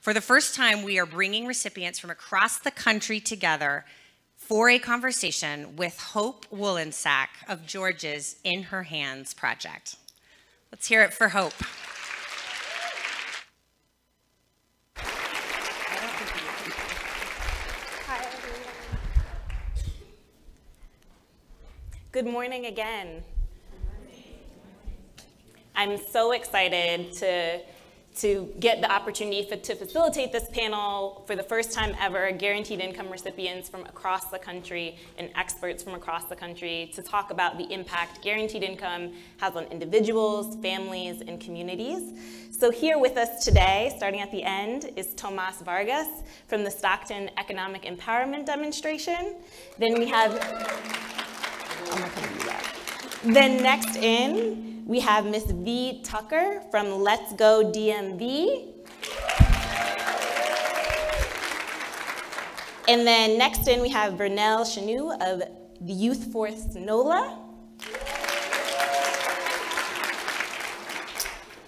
For the first time, we are bringing recipients from across the country together for a conversation with Hope Wollensack of George's In Her Hands project. Let's hear it for Hope. Hi, everyone. Good morning again. I'm so excited to get the opportunity to facilitate this panel for the first time ever, guaranteed income recipients from across the country and experts from across the country to talk about the impact guaranteed income has on individuals, families, and communities. So here with us today, starting at the end, is Tomas Vargas from the Stockton Economic Empowerment Demonstration. Then we have, then next in, we have Miss V. Tucker from Let's Go DMV. And then next in, we have Vernelle Cheneau of the Youth Force NOLA.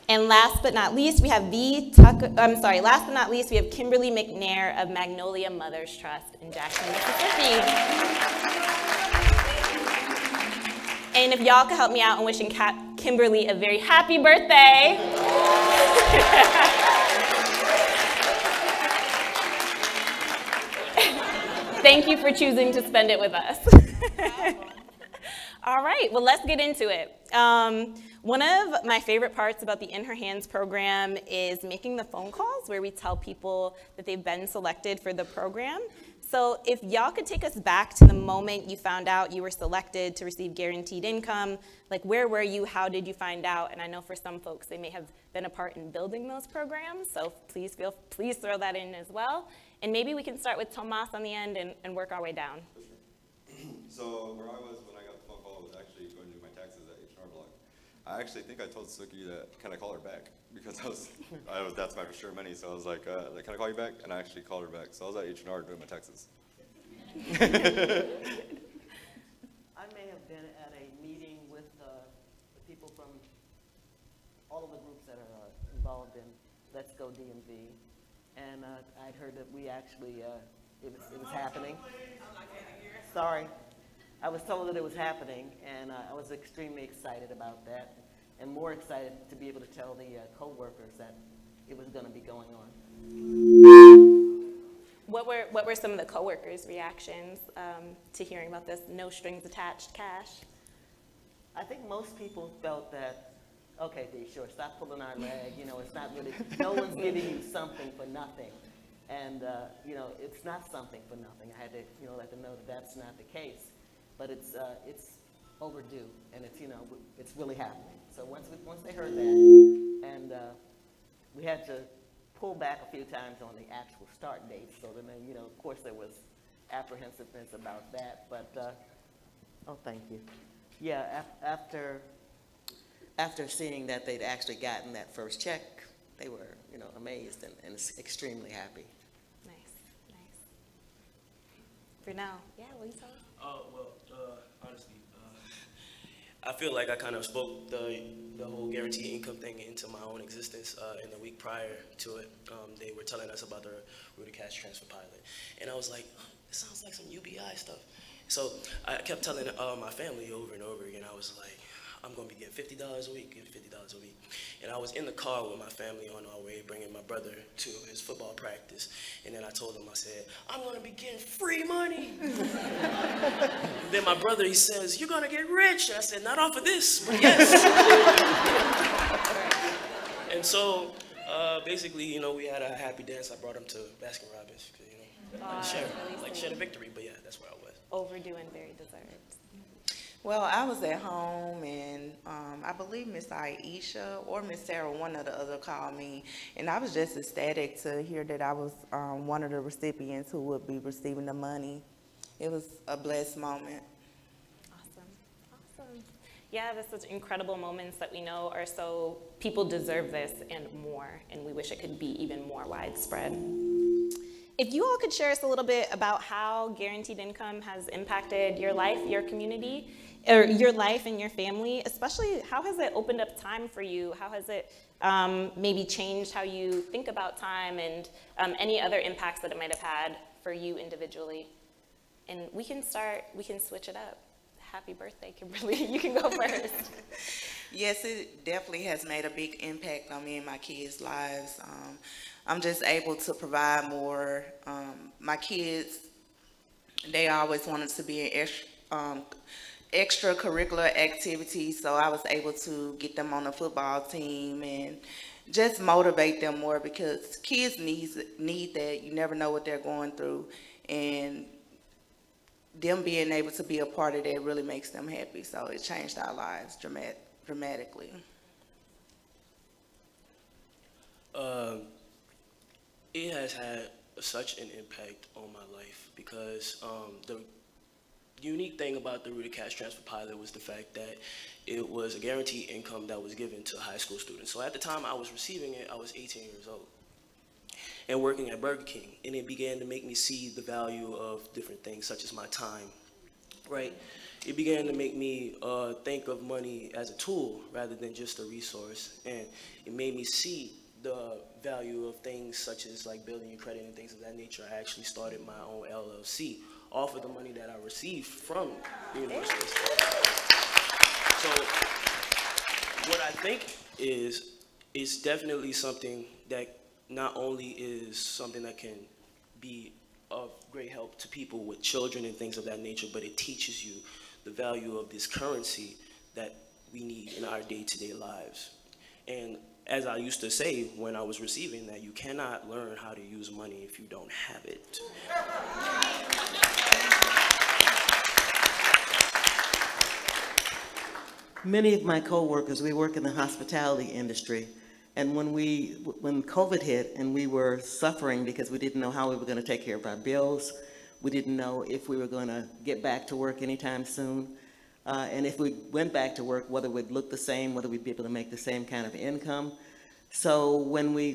And last but not least, we have last but not least, we have Kimberly McNair of Magnolia Mothers Trust in Jackson, Mississippi. And if y'all could help me out in wishing Kimberly a very happy birthday. Thank you for choosing to spend it with us. All right, well, let's get into it. One of my favorite parts about the In Her Hands program is making the phone calls where we tell people that they've been selected for the program. So if y'all could take us back to the moment you found out you were selected to receive guaranteed income, like where were you, how did you find out? And I know for some folks, they may have been a part in building those programs, so please throw that in as well. And maybe we can start with Tomas on the end and work our way down. For sure. So where I was when I got the phone call was actually going to do my taxes at H&R Block. I actually think I told Suki that, can I call her back? Because that's my for sure money, so I was like, can I call you back? And I actually called her back. So I was at H&R doing my taxes. I may have been at a meeting with the people from all of the groups that are involved in Let's Go DMV, and I'd heard that we actually, it was happening. Sorry. I was told that it was happening, and I was extremely excited about that, and more excited to be able to tell the co-workers that it was going to be going on. What were some of the co-workers' reactions to hearing about this no strings attached cash? I think most people felt that, okay, D, sure, stop pulling our leg. You know, it's not really, no one's giving you something for nothing. And, you know, it's not something for nothing. I had to, you know, let them know that that's not the case. But it's overdue, and it's, you know, it's really happening. So once they heard that, and we had to pull back a few times on the actual start date. So then, you know, of course, there was apprehensiveness about that. But oh, thank you. Yeah, after seeing that they'd actually gotten that first check, they were, you know, amazed and extremely happy. Nice, nice. Vernelle, yeah, will you tell us? Honestly, I feel like I kind of spoke the whole guaranteed income thing into my own existence in the week prior to it. They were telling us about the Root of Cash Transfer pilot. And I was like, oh, this sounds like some UBI stuff. So I kept telling my family over and over again, I was like, I'm going to be getting $50 a week, getting $50 a week. And I was in the car with my family on our way, bringing my brother to his football practice. And then I told him, I said, I'm going to be getting free money. Then my brother, he says, you're going to get rich. And I said, not off of this, but yes. And so basically, you know, we had a happy dance. I brought him to Baskin-Robbins, you know, share the victory. But yeah, that's where I was. Overdue and very deserved. Well, I was at home, and I believe Miss Aisha or Miss Sarah, one or the other, called me, and I was just ecstatic to hear that I was one of the recipients who would be receiving the money. It was a blessed moment. Awesome, awesome. Yeah, that's such incredible moments that we know are so, people deserve this and more, and we wish it could be even more widespread. If you all could share us a little bit about how guaranteed income has impacted your life, your community, or your life and your family, especially how has it opened up time for you? How has it maybe changed how you think about time, and any other impacts that it might have had for you individually? And we can switch it up. Happy birthday, Kimberly. You can go first. Yes, it definitely has made a big impact on me and my kids' lives. I'm just able to provide more. My kids, they always wanted to be in extracurricular activities, so I was able to get them on the football team and just motivate them more, because kids need that. You never know what they're going through, and them being able to be a part of that really makes them happy. So it changed our lives dramatically. It has had such an impact on my life, because the unique thing about the Rooted Cash Transfer Pilot was the fact that it was a guaranteed income that was given to high school students. So at the time I was receiving it, I was 18 years old and working at Burger King, and it began to make me see the value of different things, such as my time, right? It began to make me think of money as a tool rather than just a resource, and it made me see the value of things such as like building your credit and things of that nature. I actually started my own LLC off of the money that I received from the university. So what I think is, it's definitely something that not only is something that can be of great help to people with children and things of that nature, but it teaches you the value of this currency that we need in our day-to-day lives. And as I used to say when I was receiving that, you cannot learn how to use money if you don't have it. Many of my coworkers, we work in the hospitality industry, and when COVID hit and we were suffering because we didn't know how we were going to take care of our bills, we didn't know if we were going to get back to work anytime soon, and if we went back to work, whether we'd look the same, whether we'd be able to make the same kind of income. So when we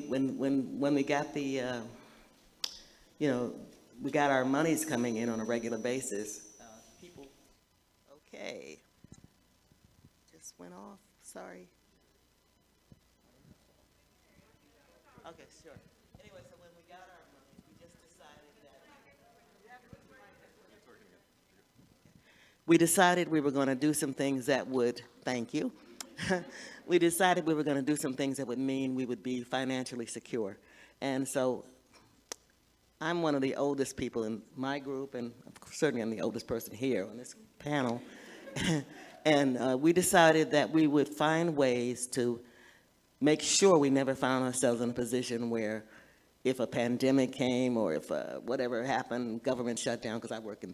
got the, we got our monies coming in on a regular basis, people, okay. Went off, sorry. Okay, sure. Anyway, so when we got our money, we just decided that we were going to do some things that would, thank you. We decided we were going to do some things that would mean we would be financially secure. And so I'm one of the oldest people in my group, and certainly I'm the oldest person here on this panel. And we decided that we would find ways to make sure we never found ourselves in a position where if a pandemic came or if whatever happened, government shut down, because I work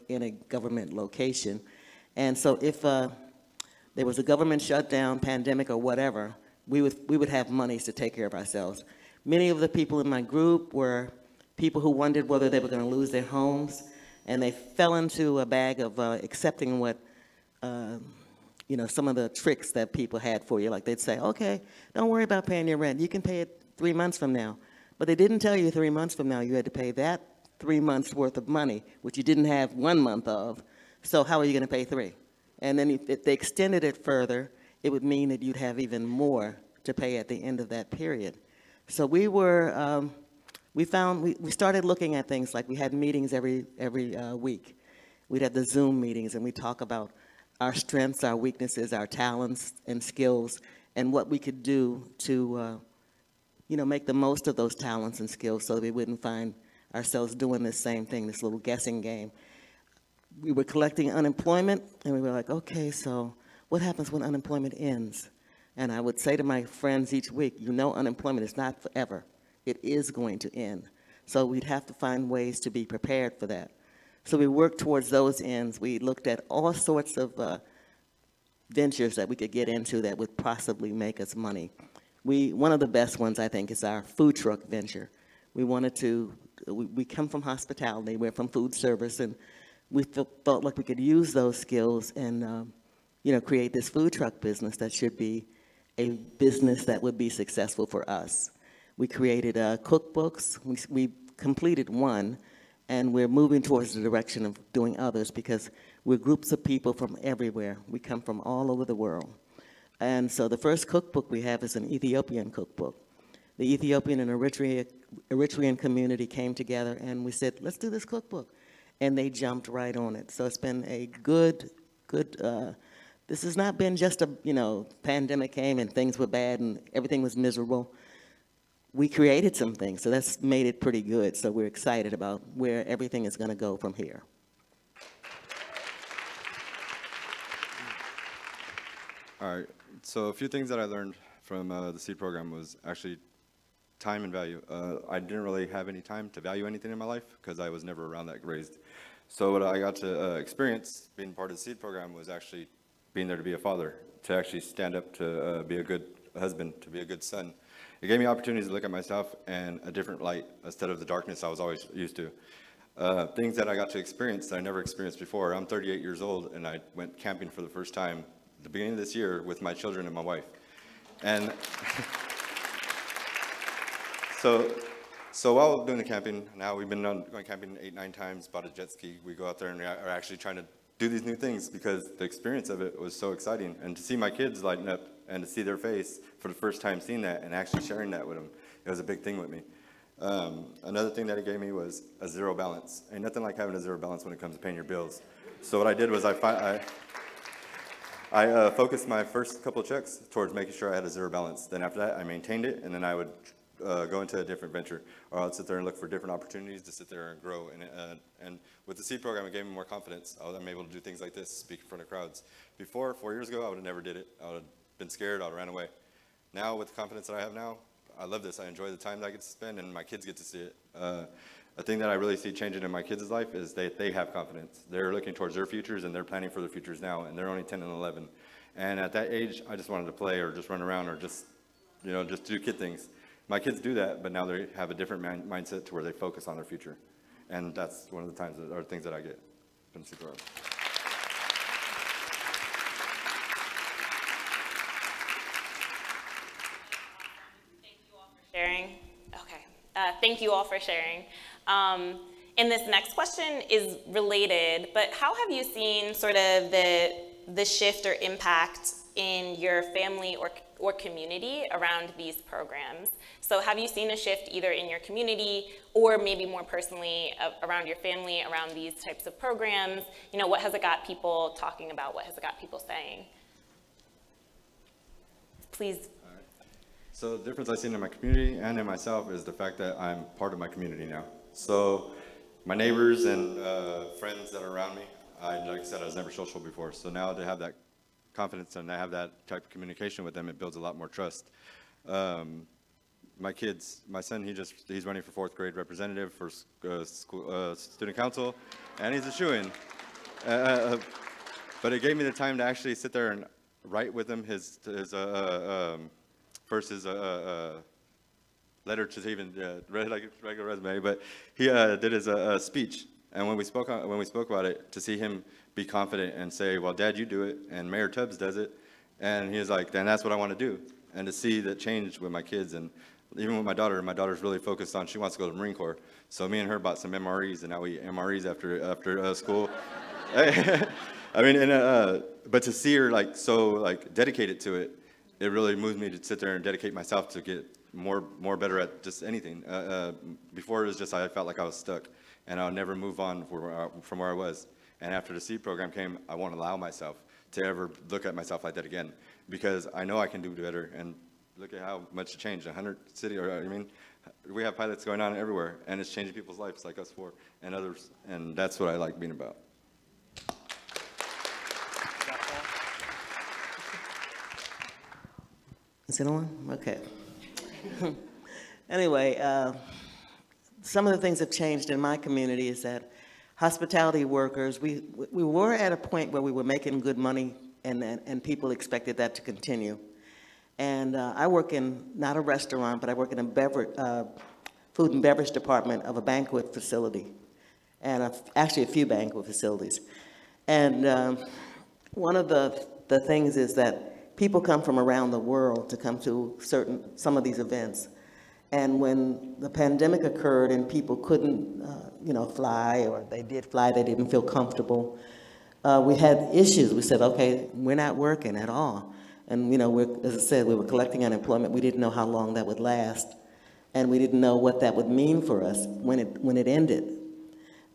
in a government location. And so if there was a government shutdown, pandemic, or whatever, we would have monies to take care of ourselves. Many of the people in my group were people who wondered whether they were going to lose their homes, and they fell into a bag of accepting what some of the tricks that people had for you. Like they'd say, okay, don't worry about paying your rent. You can pay it 3 months from now. But they didn't tell you 3 months from now you had to pay that 3 months worth of money, which you didn't have 1 month of. So how are you going to pay 3? And then if they extended it further, it would mean that you'd have even more to pay at the end of that period. So we were, we started looking at things like we had meetings every week. We'd have the Zoom meetings, and we talk about our strengths, our weaknesses, our talents and skills, and what we could do to, make the most of those talents and skills so that we wouldn't find ourselves doing this same thing, this little guessing game. We were collecting unemployment, and we were like, okay, so what happens when unemployment ends? And I would say to my friends each week, unemployment is not forever. It is going to end. So we'd have to find ways to be prepared for that. So we worked towards those ends. We looked at all sorts of ventures that we could get into that would possibly make us money. One of the best ones, I think, is our food truck venture. We come from hospitality, we're from food service, and we felt like we could use those skills and create this food truck business that should be a business that would be successful for us. We created cookbooks. We completed one. And we're moving towards the direction of doing others because we're groups of people from everywhere. We come from all over the world. And so the first cookbook we have is an Ethiopian cookbook. The Ethiopian and Eritrean community came together and we said, let's do this cookbook. And they jumped right on it. So it's been a good, this has not been just a, pandemic came and things were bad and everything was miserable. We created some things, so that's made it pretty good. So we're excited about where everything is going to go from here. All right, so a few things that I learned from the SEED program was actually time and value. I didn't really have any time to value anything in my life because I was never around that raised. So what I got to experience being part of the SEED program was actually being there to be a father, to actually stand up to be a good husband, to be a good son. It gave me opportunities to look at myself in a different light instead of the darkness I was always used to. Things that I got to experience that I never experienced before. I'm 38 years old and I went camping for the first time at the beginning of this year with my children and my wife. And so while doing the camping, now we've been going camping 8, 9 times, bought a jet ski. We go out there and we are actually trying to do these new things because the experience of it was so exciting. And to see my kids lighten up and to see their face for the first time seeing that and actually sharing that with them, it was a big thing with me. Another thing that it gave me was a zero balance. Ain't nothing like having a zero balance when it comes to paying your bills. So what I did was I focused my first couple of checks towards making sure I had a zero balance. Then after that, I maintained it, and then I would go into a different venture, or I'd sit there and look for different opportunities to sit there and grow. And with the SEED program, it gave me more confidence. I'm able to do things like this, speak in front of crowds. Before, 4 years ago, I would have never did it. I would have been scared, I would have ran away. Now, with the confidence that I have now, I love this. I enjoy the time that I get to spend, and my kids get to see it. A thing that I really see changing in my kids' life is they have confidence. They're looking towards their futures, and they're planning for their futures now, and they're only 10 and 11. And at that age, I just wanted to play or just run around or just do kid things. My kids do that, but now they have a different mindset to where they focus on their future. And that's one of the times or things that I get from the SEED program. Sharing. Okay. Thank you all for sharing. And this next question is related, but how have you seen sort of the shift or impact in your family or community around these programs? So have you seen a shift either in your community or maybe more personally around your family, around these types of programs? What has it got people talking about? What has it got people saying? Please. So the difference I've seen in my community and in myself is the fact that I'm part of my community now. So my neighbors and friends that are around me, like I said, I was never social before. So now to have that confidence and I have that type of communication with them, it builds a lot more trust. My kids, my son, he's running for 4th grade representative for student council, and he's a shoo-in. But it gave me the time to actually sit there and write with him his letter to even read like a regular resume, but he did his speech. And when we spoke about it, to see him be confident and say, "Well, Dad, you do it," and Mayor Tubbs does it, and he was like, "Then that's what I want to do." And to see that change with my kids, and even with my daughter's really focused on, she wants to go to the Marine Corps. So me and her bought some MREs, and now we eat MREs after school. I mean, but to see her so dedicated to it, it really moved me to sit there and dedicate myself to get more better at just anything. Before it was just I felt like I was stuck, and I would never move on from where I was. And after the SEED program came, I won't allow myself to ever look at myself like that again, because I know I can do better. And look at how much it changed. 100 cities, we have pilots going on everywhere, and it's changing people's lives like us four and others. And that's what I like being about. Is it on? Okay. Anyway, some of the things that changed in my community is that hospitality workers, we were at a point where we were making good money, and people expected that to continue. And I work in, not a restaurant, but I work in a food and beverage department of a banquet facility, and actually a few banquet facilities. And one of the things is that people come from around the world to come to some of these events. And when the pandemic occurred and people couldn't fly, or they did fly, they didn't feel comfortable. We had issues. We said, okay, we're not working at all. And, as I said, we were collecting unemployment. We didn't know how long that would last. And we didn't know what that would mean for us when it ended.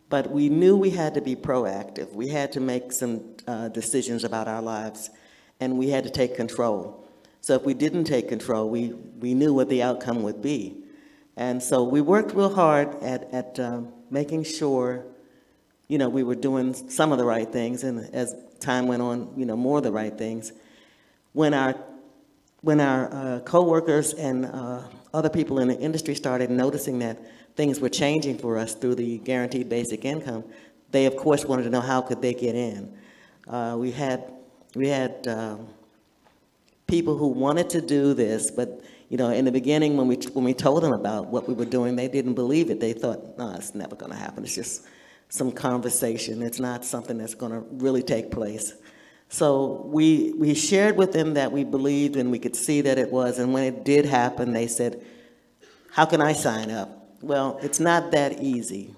But we knew we had to be proactive. We had to make some decisions about our lives, and we had to take control. So if we didn't take control, we knew what the outcome would be. And so we worked real hard at making sure, we were doing some of the right things, and as time went on, more of the right things. When our coworkers and other people in the industry started noticing that things were changing for us through the guaranteed basic income, they of course wanted to know how could they get in. We had people who wanted to do this, but in the beginning when we told them about what we were doing, they didn't believe it. They thought, no, it's never going to happen. It's just some conversation. It's not something that's going to really take place. So we shared with them that we believed and we could see that it was, and when it did happen, they said, how can I sign up? Well, it's not that easy,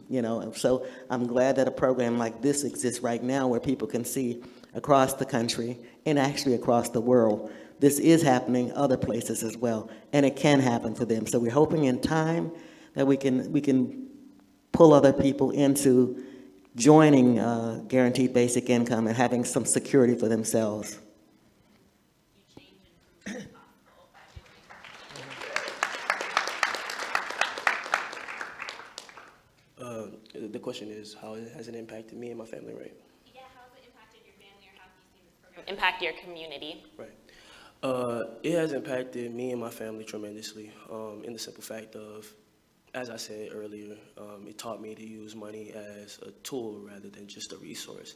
so I'm glad that a program like this exists right now where people can see across the country and actually across the world. This is happening other places as well, and it can happen for them. So we're hoping in time that we can pull other people into joining guaranteed basic income and having some security for themselves. The question is, how has it impacted me and my family, right? Yeah, how has it impacted your family, or how have you seen this program impact your community? Right. It has impacted me and my family tremendously, in the simple fact of, as I said earlier, it taught me to use money as a tool rather than just a resource.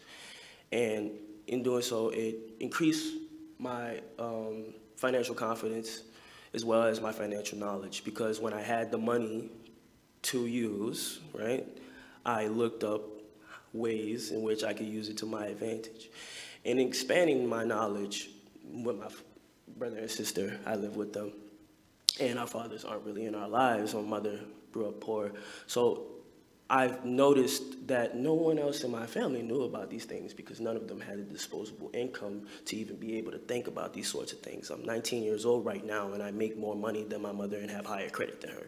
And in doing so, it increased my financial confidence as well as my financial knowledge, because when I had the money to use, right, I looked up ways in which I could use it to my advantage. And expanding my knowledge with my brother and sister, I live with them, and our fathers aren't really in our lives. My mother grew up poor. So I've noticed that no one else in my family knew about these things because none of them had a disposable income to even be able to think about these sorts of things. I'm 19 years old right now, and I make more money than my mother and have higher credit than her.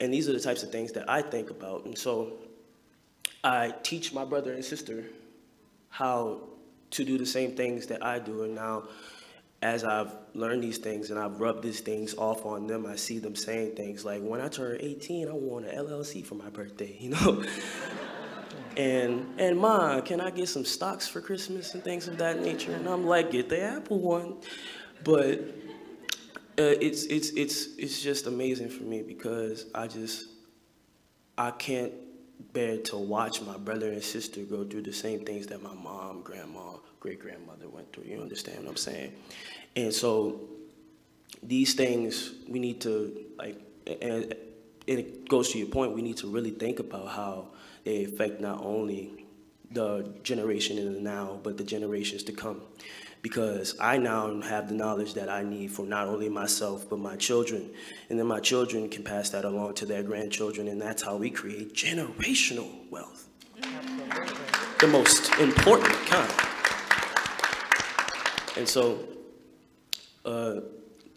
And these are the types of things that I think about. And so I teach my brother and sister how to do the same things that I do. And now, as I've learned these things and I've rubbed these things off on them, I see them saying things like, when I turn 18, I want an LLC for my birthday, and Ma, can I get some stocks for Christmas and things of that nature? And I'm like, get the Apple one. But it's just amazing for me because I can't bear to watch my brother and sister go through the same things that my mom, grandma, great-grandmother went through. You understand what I'm saying? And so these things we need to, and it goes to your point, we need to really think about how they affect not only the generation in the now, but the generations to come. Because I now have the knowledge that I need for not only myself, but my children. And then my children can pass that along to their grandchildren, and that's how we create generational wealth. Absolutely. The most important kind. And so,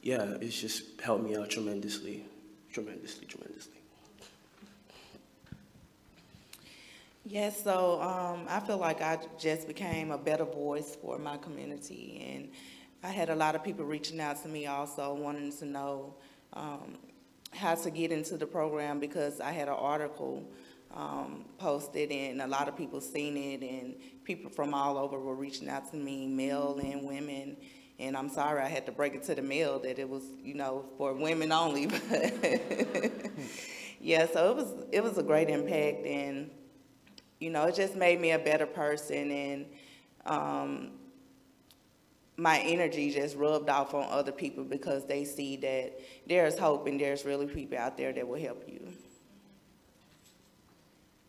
yeah, it's just helped me out tremendously, tremendously, tremendously. Yes, so I feel like I just became a better voice for my community, and I had a lot of people reaching out to me also wanting to know how to get into the program, because I had an article posted and a lot of people seen it, and people from all over were reaching out to me, male and women, and I'm sorry I had to break it to the male that it was, for women only, but yeah, so it was a great impact, and it just made me a better person, and my energy just rubbed off on other people because they see that there's hope and there's really people out there that will help you.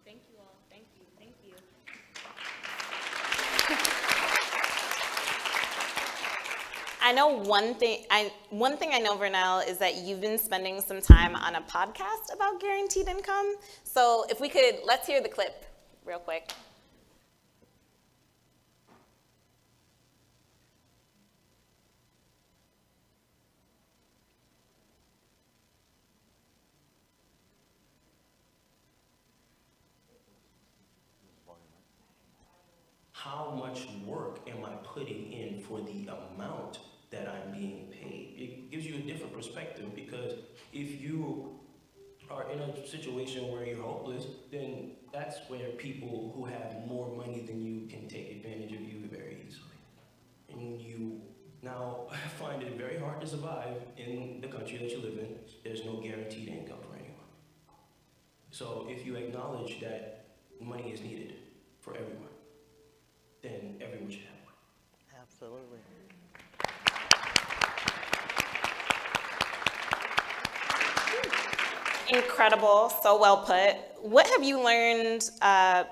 Thank you all. Thank you. Thank you. I know one thing I know, Vernelle, is that you've been spending some time on a podcast about guaranteed income. So if we could, let's hear the clip real quick. How much work am I putting in for the amount that I'm being paid? It gives you a different perspective, because if you are in a situation where you're hopeless, then that's where people who have more money than you can take advantage of you very easily. And you now find it very hard to survive in the country that you live in. There's no guaranteed income for anyone. So if you acknowledge that money is needed for everyone, then everyone should have it. Absolutely. Incredible, so well put. What have you learned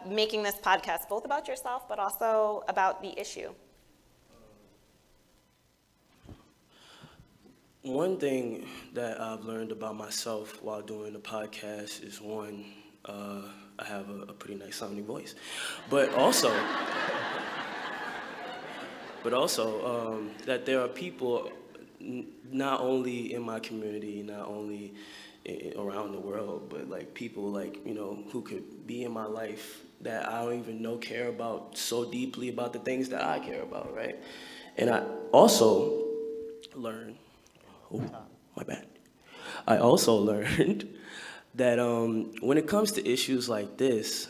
making this podcast, both about yourself, but also about the issue? One thing that I've learned about myself while doing the podcast is, one, I have a pretty nice sounding voice, but also that there are people not only in my community, not only around the world, but like people like, you know, who could be in my life that I don't even know care about so deeply about the things that I care about, right? And I also learned, I also learned that when it comes to issues like this,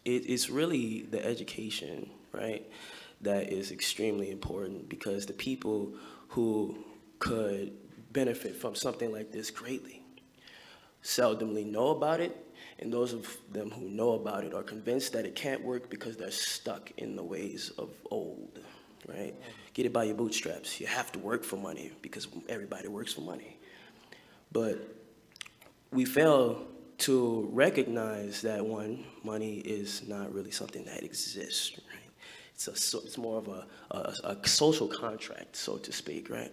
it's really the education, right, that is extremely important, because the people who could benefit from something like this greatly seldomly know about it, and those of them who know about it are convinced that it can't work because they're stuck in the ways of old, right? Get it by your bootstraps. You have to work for money because everybody works for money. But we fail to recognize that, one, money is not really something that exists, right? It's more of a social contract, so to speak, right?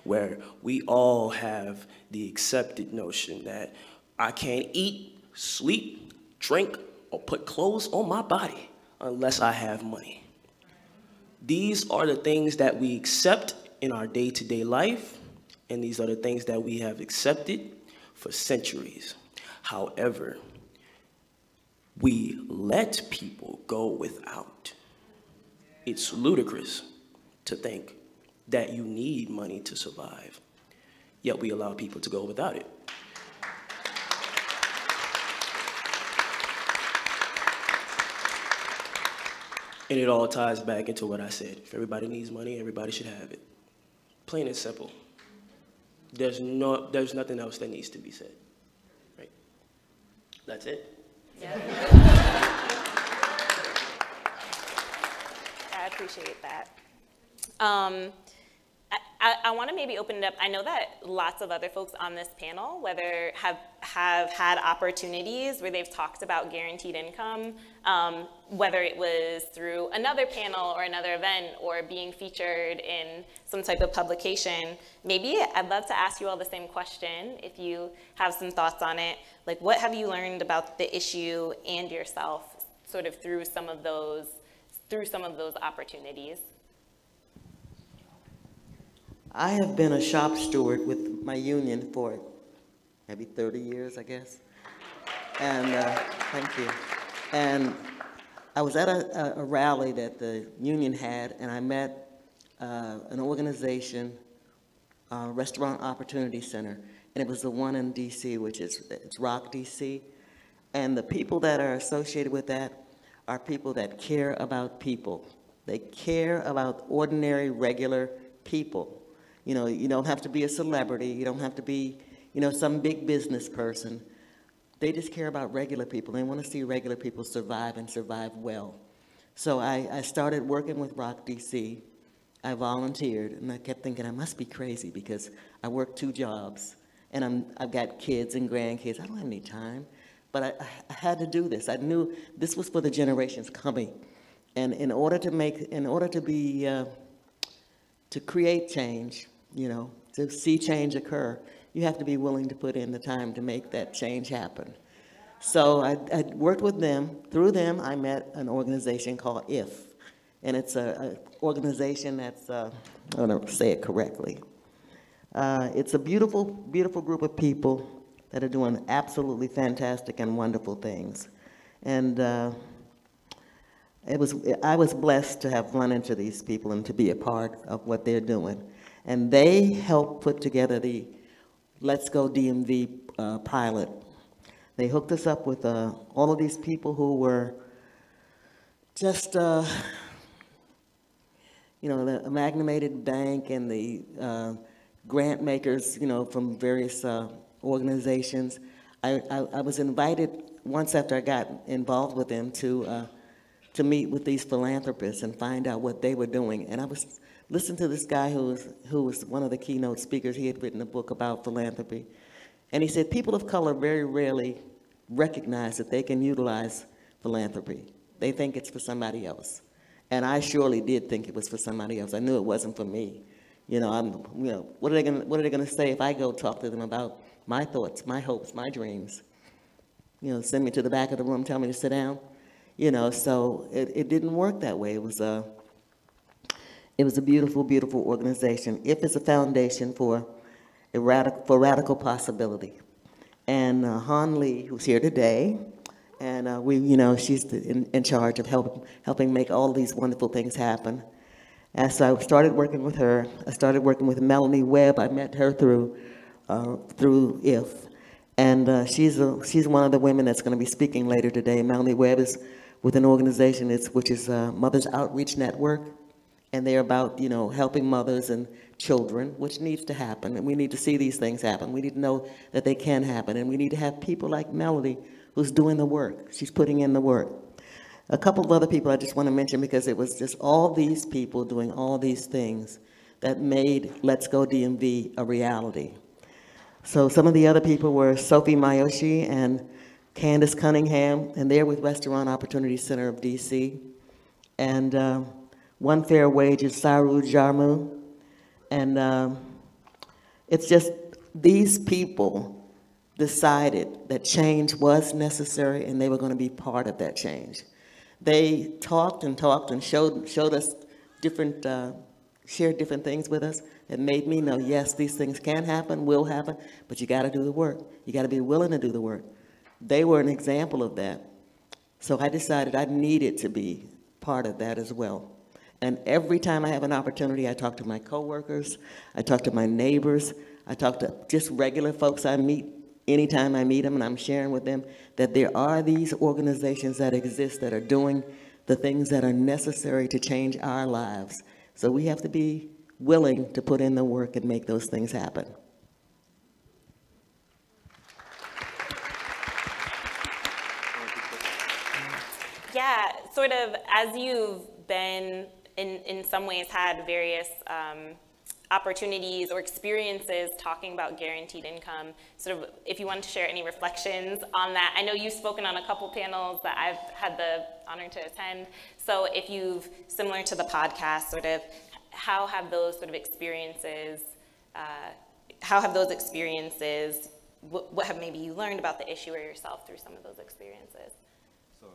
Where we all have the accepted notion that I can't eat, sleep, drink, or put clothes on my body unless I have money. These are the things that we accept in our day-to-day life, and these are the things that we have accepted for centuries. However, we let people go without. It's ludicrous to think that you need money to survive, yet we allow people to go without it. And it all ties back into what I said. If everybody needs money, everybody should have it. Plain and simple. There's nothing else that needs to be said, right? That's it. Yeah. I appreciate that. I want to maybe open it up. I know that lots of other folks on this panel, whether have had opportunities where they've talked about guaranteed income, whether it was through another panel or another event or being featured in some type of publication. Maybe I'd love to ask you all the same question if you have some thoughts on it. Like, what have you learned about the issue and yourself sort of through some of those opportunities? I have been a shop steward with my union for maybe 30 years, I guess. And thank you. And I was at a rally that the union had, and I met an organization, Restaurant Opportunity Center, and it was the one in DC, which is Rock DC. And the people that are associated with that are people that care about people. They care about ordinary, regular people. You know, you don't have to be a celebrity. You don't have to be, you know, some big business person. They just care about regular people. They want to see regular people survive and survive well. So I started working with Rock DC. I volunteered, and I kept thinking I must be crazy because I work 2 jobs, and I've got kids and grandkids. I don't have any time, but I had to do this. I knew this was for the generations coming, and in order to to create change, you know, to see change occur, you have to be willing to put in the time to make that change happen. So I worked with them. Through them, I met an organization called IF. And it's an organization that's, I don't say it correctly. It's a beautiful, beautiful group of people that are doing absolutely fantastic and wonderful things. And I was blessed to have run into these people and to be a part of what they're doing. And they helped put together the Let's Go DMV pilot. They hooked us up with all of these people who were just, you know, the Amalgamated Bank and the grant makers, you know, from various organizations. I was invited once after I got involved with them to meet with these philanthropists and find out what they were doing. And I was listening to this guy who was one of the keynote speakers. He had written a book about philanthropy. And he said people of color very rarely recognize that they can utilize philanthropy. They think it's for somebody else. And I surely did think it was for somebody else. I knew it wasn't for me. You know, what are they gonna say if I go talk to them about my thoughts, my hopes, my dreams? You know, send me to the back of the room, tell me to sit down. You know, so it didn't work that way. It was a beautiful, beautiful organization. IF is a foundation for radical possibility. And Han Lee, who's here today, and you know, she's in charge of helping make all these wonderful things happen. And so I started working with her. I started working with Melanie Webb. I met her through IF. And she's one of the women that's going to be speaking later today. Melanie Webb is with an organization which is Mothers Outreach Network. And they're about, you know, helping mothers and children, which needs to happen. And we need to see these things happen. We need to know that they can happen. And we need to have people like Melody who's doing the work. She's putting in the work. A couple of other people I just want to mention because it was just all these people doing all these things that made Let's Go DMV a reality. So some of the other people were Sophie Mayoshi and Candace Cunningham, and they're with Restaurant Opportunity Center of DC. And One Fair Wage is Saru Jarmu. And it's just these people decided that change was necessary and they were going to be part of that change. They talked and showed us different, shared different things with us that made me know, yes, these things can happen, will happen, but you got to do the work. You got to be willing to do the work. They were an example of that. So I decided I needed to be part of that as well. And every time I have an opportunity, I talk to my coworkers, I talk to my neighbors, I talk to just regular folks I meet anytime I meet them, and I'm sharing with them that there are these organizations that exist that are doing the things that are necessary to change our lives. So we have to be willing to put in the work and make those things happen. Yeah, sort of as you've been, in some ways, had various opportunities or experiences talking about guaranteed income, sort of if you wanted to share any reflections on that. I know you've spoken on a couple panels that I've had the honor to attend. So if you've, similar to the podcast, sort of, how have those sort of experiences, what have maybe you learned about the issue or yourself through some of those experiences? So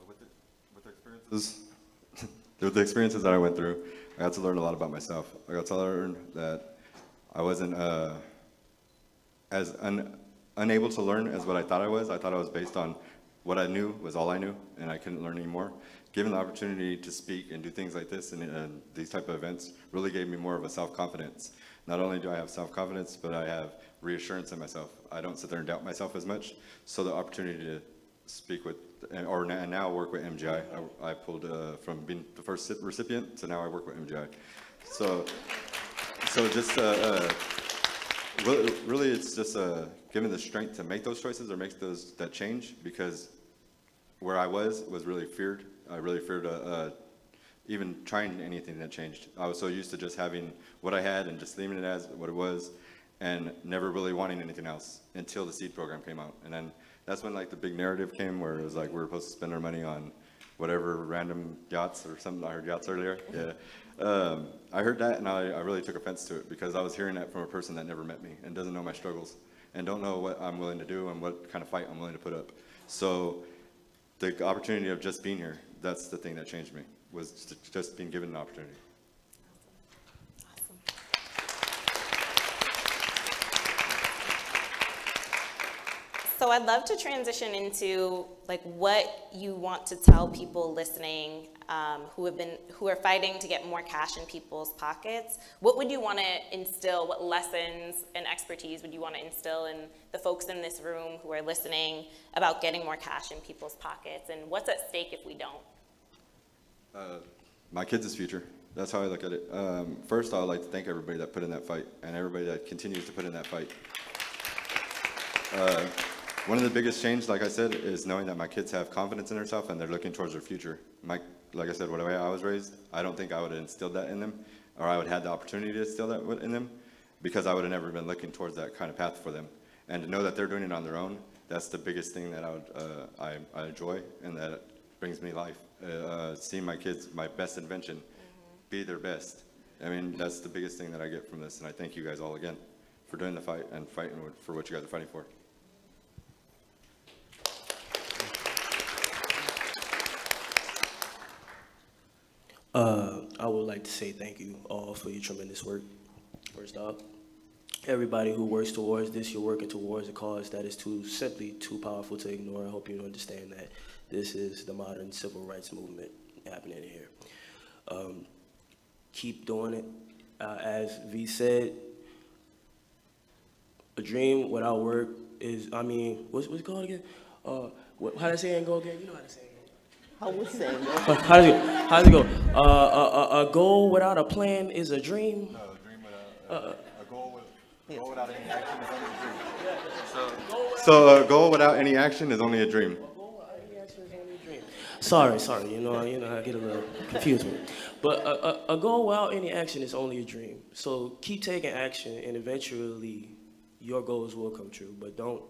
with the experiences that I went through, I got to learn a lot about myself. I got to learn that I wasn't as unable to learn as what I thought I was. I thought I was based on what I knew was all I knew, and I couldn't learn anymore. Given the opportunity to speak and do things like this and these type of events really gave me more of a self-confidence. Not only do I have self-confidence, but I have reassurance in myself. I don't sit there and doubt myself as much. So the opportunity to speak with, and now work with MGI. I pulled from being the first recipient to now I work with MGI. So just really it's just given the strength to make those choices or make that change, because where I was really feared. I really feared even trying anything that changed. I was so used to just having what I had and just leaving it as what it was and never really wanting anything else until the seed program came out. And then that's when like the big narrative came where it was like we were supposed to spend our money on whatever random yachts or something. I heard yachts earlier. Yeah. I heard that and I really took offense to it because I was hearing that from a person that never met me and doesn't know my struggles and don't know what I'm willing to do and what kind of fight I'm willing to put up. So the opportunity of just being here, that's the thing that changed me, was just being given an opportunity. So I'd love to transition into like what you want to tell people listening who are fighting to get more cash in people's pockets. What would you want to instill? What lessons and expertise would you want to instill in the folks in this room who are listening about getting more cash in people's pockets? And what's at stake if we don't? My kids' future. That's how I look at it. First, I would like to thank everybody that put in that fight and everybody that continues to put in that fight. One of the biggest changes, like I said, is knowing that my kids have confidence in themselves and they're looking towards their future. Like I said, the way I was raised, I don't think I would have instilled that in them, or I would have had the opportunity to instill that in them, because I would have never been looking towards that kind of path for them. And to know that they're doing it on their own, that's the biggest thing that I enjoy, and that brings me life. Seeing my kids, my best invention, be their best. I mean, that's the biggest thing that I get from this, and I thank you guys all again for doing the fight and fighting for what you guys are fighting for. I would like to say thank you all for your tremendous work. First off, everybody who works towards this, you're working towards a cause that is simply too powerful to ignore. I hope you understand that this is the modern civil rights movement happening here. Keep doing it. As V said, a dream without work is, I mean, what's it called again? How does it go again? You know how to say it. I would say How does it go? A goal without a plan is a dream. No, a dream without a goal without any action is only a dream. So a goal without any action is only a dream. Sorry. You know, I get a little confused with it. But a goal without any action is only a dream. So keep taking action, and eventually your goals will come true. But don't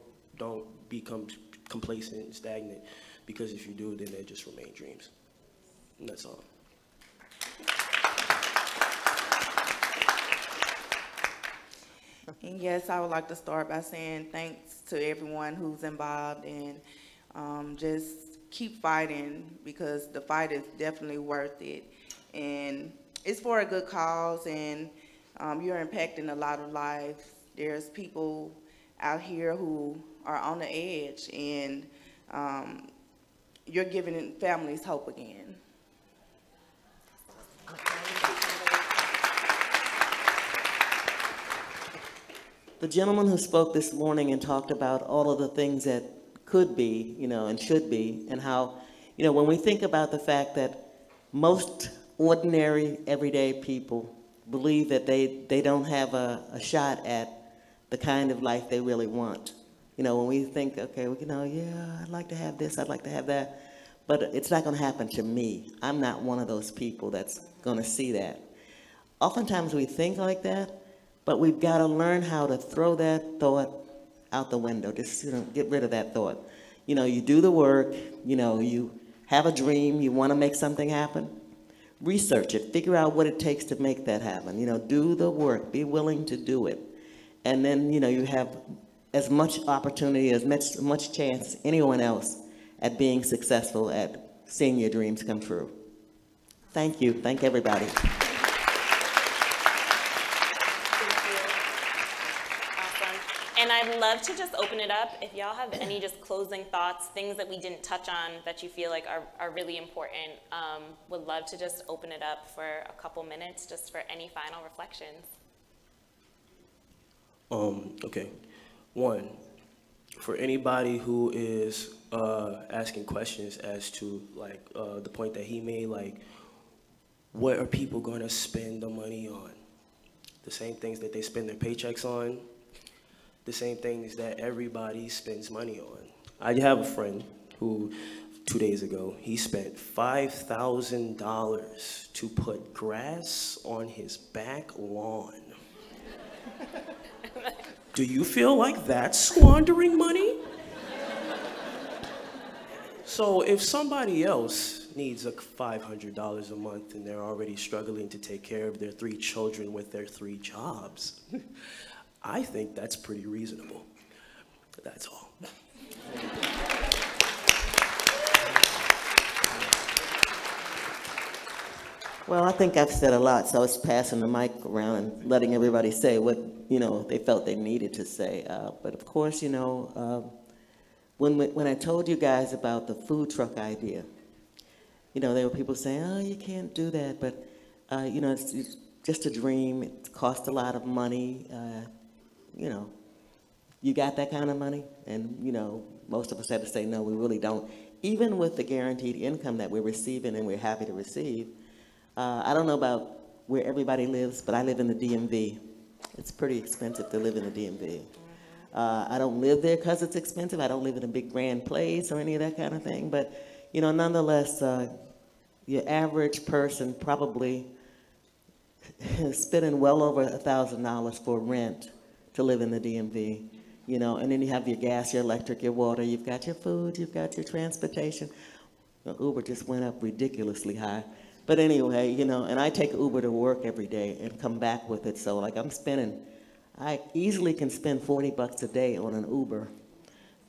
become complacent and stagnant, because if you do, then they just remain dreams. And that's all. And yes, I would like to start by saying thanks to everyone who's involved, and just keep fighting, because the fight is definitely worth it. And it's for a good cause, and you're impacting a lot of lives. There's people out here who are on the edge, and you're giving families hope again. The gentleman who spoke this morning and talked about all of the things that could be, and should be, and how, when we think about the fact that most ordinary, everyday people believe that they don't have a shot at the kind of life they really want. When we think, okay, yeah, I'd like to have this, I'd like to have that, but it's not going to happen to me. I'm not one of those people that's going to see that. Oftentimes we think like that, but we've got to learn how to throw that thought out the window. Just get rid of that thought. You do the work, you have a dream, you want to make something happen. Research it, figure out what it takes to make that happen. Do the work, be willing to do it. And then, you have as much opportunity, as much chance as anyone else at being successful, at seeing your dreams come true. Thank you. Thank everybody. Thank you. Awesome. And I'd love to just open it up. If y'all have any just closing thoughts, things that we didn't touch on that you feel like are really important, would love to just open it up for a couple minutes just for any final reflections. Okay. One, for anybody who is asking questions as to the point that he made, what are people going to spend the money on? The same things that they spend their paychecks on, the same things that everybody spends money on. I have a friend who 2 days ago, he spent $5,000 to put grass on his back lawn. Do you feel like that's squandering money? So if somebody else needs like $500 a month and they're already struggling to take care of their 3 children with their 3 jobs. I think that's pretty reasonable. That's all. Well, I think I've said a lot, so I was passing the mic around and letting everybody say what, they felt they needed to say. But of course, when I told you guys about the food truck idea, there were people saying, oh, you can't do that, but, it's just a dream. It costs a lot of money. You got that kind of money? And, most of us had to say, no, we really don't. Even with the guaranteed income that we're receiving and we're happy to receive, I don't know about where everybody lives, but I live in the DMV. It's pretty expensive to live in the DMV. I don't live there because it's expensive. I don't live in a big grand place or any of that kind of thing. But, nonetheless, your average person probably is spending well over $1,000 for rent to live in the DMV. And then you have your gas, your electric, your water. You've got your food. You've got your transportation. Uber just went up ridiculously high. But anyway, and I take Uber to work every day and come back with it. So like I easily can spend $40 a day on an Uber.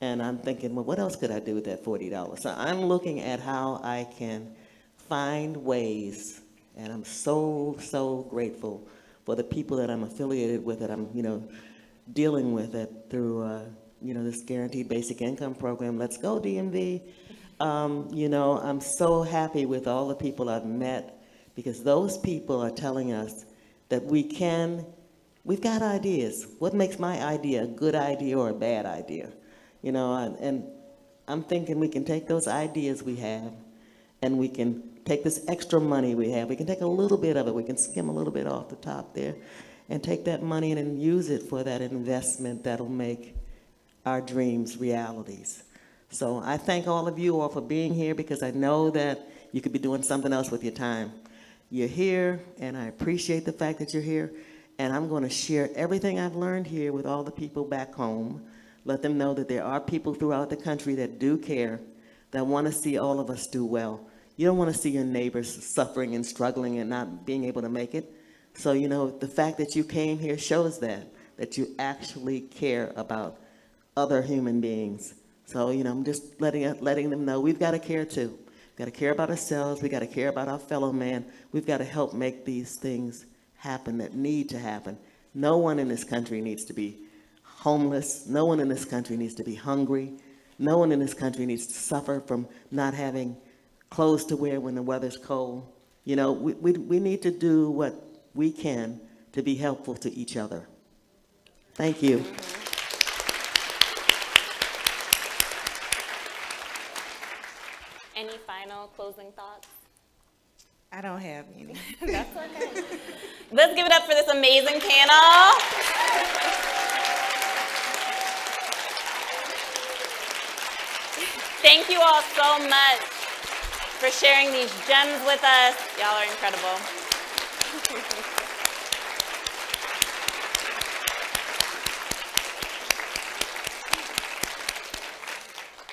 And I'm thinking, well, what else could I do with that $40? So I'm looking at how I can find ways, and I'm so, so grateful for the people that I'm affiliated with, that I'm, dealing with it through, this guaranteed basic income program. Let's go, DMV. I'm so happy with all the people I've met, because those people are telling us that we've got ideas. What makes my idea a good idea or a bad idea? And I'm thinking we can take those ideas we have and we can take this extra money we have. We can take a little bit of it. We can skim a little bit off the top there and take that money and use it for that investment that'll make our dreams realities. So I thank all of you all for being here, because I know that you could be doing something else with your time. You're here, and I appreciate the fact that you're here, and I'm going to share everything I've learned here with all the people back home. Let them know that there are people throughout the country that do care, that want to see all of us do well. You don't want to see your neighbors suffering and struggling and not being able to make it. So, the fact that you came here shows that you actually care about other human beings. So, I'm just letting them know we've got to care too. We've got to care about ourselves. We've got to care about our fellow man. We've got to help make these things happen that need to happen. No one in this country needs to be homeless. No one in this country needs to be hungry. No one in this country needs to suffer from not having clothes to wear when the weather's cold. We need to do what we can to be helpful to each other. Thank you. Any final closing thoughts? I don't have any. That's okay. Let's give it up for this amazing panel. Thank you all so much for sharing these gems with us. Y'all are incredible.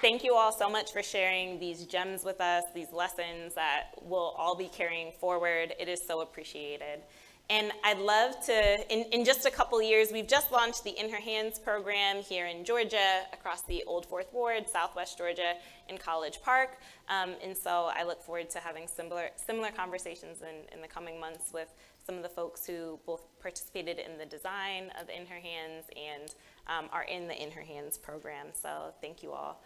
Thank you all so much for sharing these gems with us, these lessons that we'll all be carrying forward. It is so appreciated. And I'd love to, in just a couple years, we've just launched the In Her Hands program here in Georgia, across the Old Fourth Ward, Southwest Georgia, in College Park. And so I look forward to having similar conversations in the coming months with some of the folks who both participated in the design of In Her Hands and are in the In Her Hands program. So thank you all.